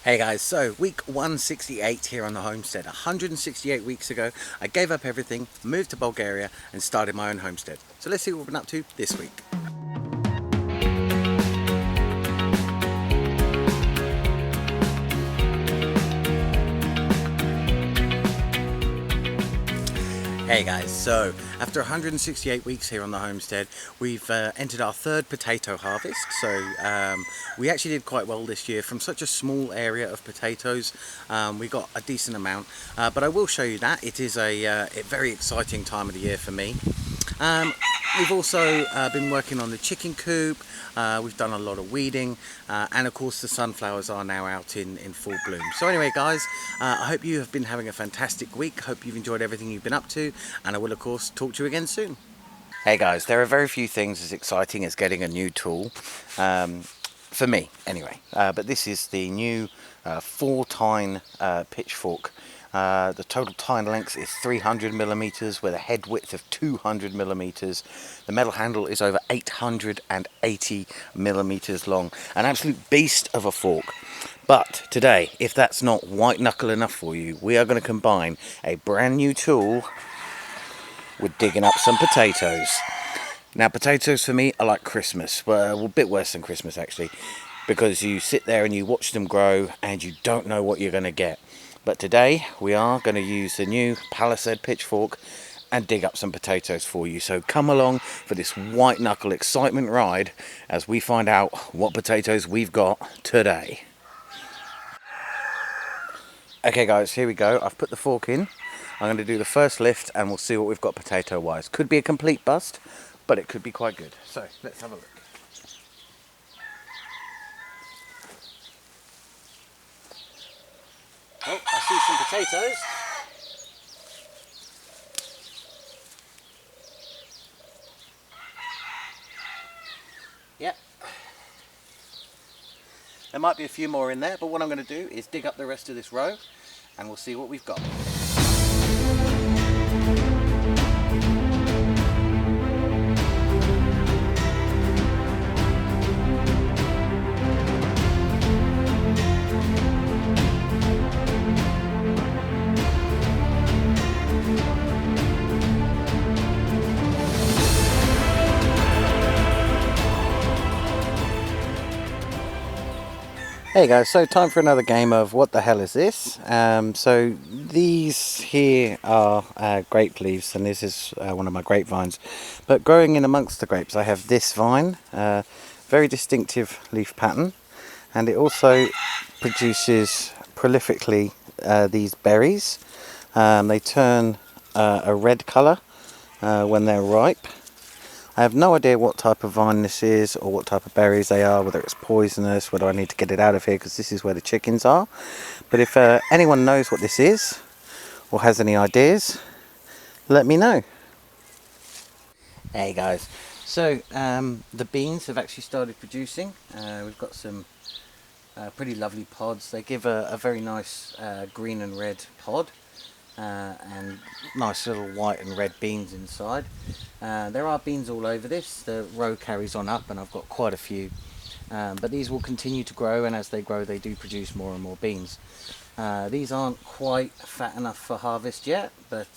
Hey guys, so week 168 here on the homestead. 168 weeks ago, I gave up everything, moved to Bulgaria and started my own homestead. So let's see what we've been up to this week. Hey guys, so after 168 weeks here on the homestead, we've entered our third potato harvest. So we actually did quite well this year. From such a small area of potatoes, we got a decent amount. But I will show you that. It is a very exciting time of the year for me. We've also been working on the chicken coop. We've done a lot of weeding, and of course the sunflowers are now out in full bloom. So anyway guys, I hope you have been having a fantastic week. Hope you've enjoyed everything you've been up to, and I will of course talk to you again soon. Hey guys, there are very few things as exciting as getting a new tool, for me anyway, but this is the new 4-tine pitchfork. The total tine length is 300 millimeters with a head width of 200 millimeters. The metal handle is over 880 millimeters long. An absolute beast of a fork. But today, if that's not white knuckle enough for you, we are going to combine a brand new tool with digging up some potatoes. Now potatoes for me are like Christmas, well a bit worse than Christmas actually, because you sit there and you watch them grow and you don't know what you're going to get. But today we are going to use the new Palisade pitchfork and dig up some potatoes for you. So come along for this white knuckle excitement ride as we find out what potatoes we've got today. Okay guys, here we go. I've put the fork in. I'm going to do the first lift and we'll see what we've got potato wise. Could be a complete bust, but it could be quite good. So let's have a look. Oh, I see some potatoes. Yep. There might be a few more in there, but what I'm going to do is dig up the rest of this row and we'll see what we've got. Hey guys, so time for another game of what the hell is this? So these here are grape leaves, and this is one of my grapevines. But growing in amongst the grapes, I have this vine, very distinctive leaf pattern, and it also produces prolifically these berries. They turn a red colour when they're ripe. I have no idea what type of vine this is or what type of berries they are, whether it's poisonous, whether I need to get it out of here because this is where the chickens are. But if anyone knows what this is or has any ideas, let me know. Hey guys, so the beans have actually started producing. We've got some pretty lovely pods. They give a very nice green and red pod. And nice little white and red beans inside. There are beans all over this. The row carries on up and I've got quite a few. But these will continue to grow, and as they grow they do produce more and more beans. These aren't quite fat enough for harvest yet, but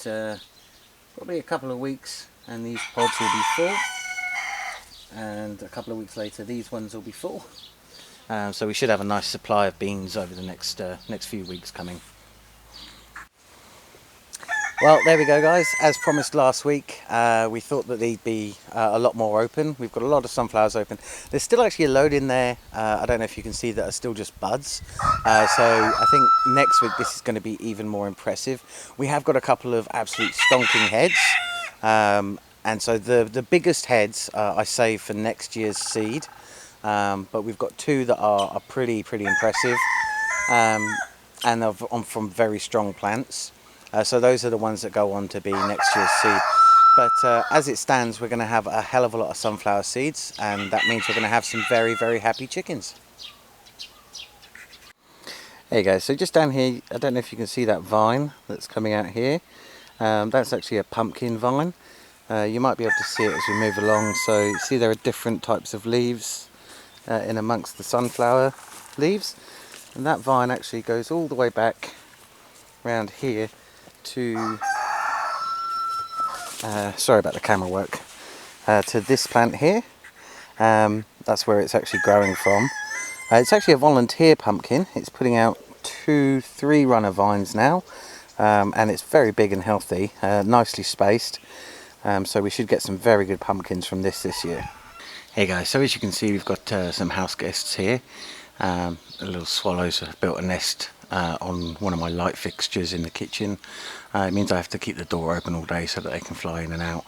probably a couple of weeks and these pods will be full. And a couple of weeks later these ones will be full. So we should have a nice supply of beans over the next few weeks coming. Well, there we go guys. As promised last week, we thought that they'd be a lot more open. We've got a lot of sunflowers open. There's still actually a load in there. I don't know if you can see that are still just buds. So I think next week this is going to be even more impressive. We have got a couple of absolute stonking heads. And so the biggest heads I save for next year's seed. But we've got two that are pretty impressive. And are from very strong plants. So those are the ones that go on to be next year's seed. But as it stands, we're going to have a hell of a lot of sunflower seeds, and that means we're going to have some very happy chickens. There you go. So just down here, I don't know if you can see that vine that's coming out here. That's actually a pumpkin vine. You might be able to see it as we move along. So you see there are different types of leaves in amongst the sunflower leaves. And that vine actually goes all the way back around here to, sorry about the camera work, to this plant here. That's where it's actually growing from. It's actually a volunteer pumpkin. It's putting out 2-3 runner vines now, and it's very big and healthy, nicely spaced, so we should get some very good pumpkins from this year. Hey guys, so as you can see, we've got some house guests here. The little swallows have built a nest on one of my light fixtures in the kitchen. It means I have to keep the door open all day so that they can fly in and out,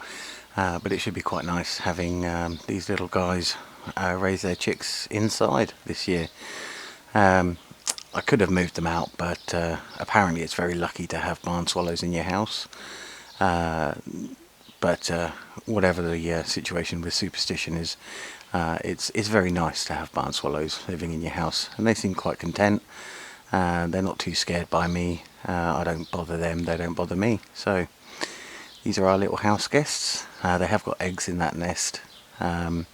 but it should be quite nice having these little guys raise their chicks inside this year. I could have moved them out, but apparently it's very lucky to have barn swallows in your house. But whatever the situation with superstition is, it's very nice to have barn swallows living in your house, and they seem quite content. They're not too scared by me. I don't bother them, they don't bother me. So these are our little house guests. They have got eggs in that nest, and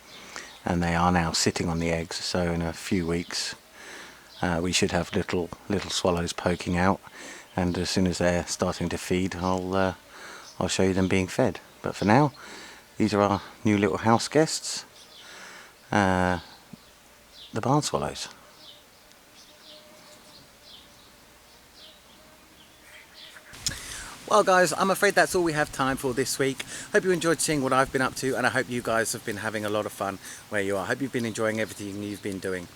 they are now sitting on the eggs, so in a few weeks we should have little swallows poking out, and as soon as they're starting to feed, I'll show you them being fed. But for now, these are our new little house guests, the barn swallows. Well guys, I'm afraid that's all we have time for this week. Hope you enjoyed seeing what I've been up to, and I hope you guys have been having a lot of fun where you are. Hope you've been enjoying everything you've been doing.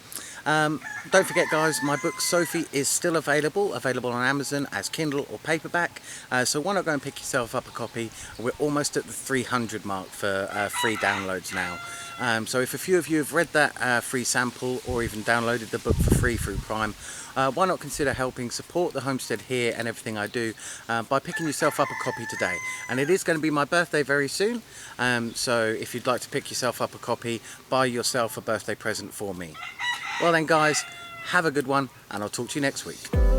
Don't forget guys, my book Sophie is still available on Amazon as Kindle or paperback, so why not go and pick yourself up a copy. We're almost at the 300 mark for free downloads now. So if a few of you have read that free sample or even downloaded the book for free through Prime, why not consider helping support the homestead here and everything I do by picking yourself up a copy today. And it is going to be my birthday very soon, so if you'd like to pick yourself up a copy, buy yourself a birthday present for me. Well then guys, have a good one, and I'll talk to you next week.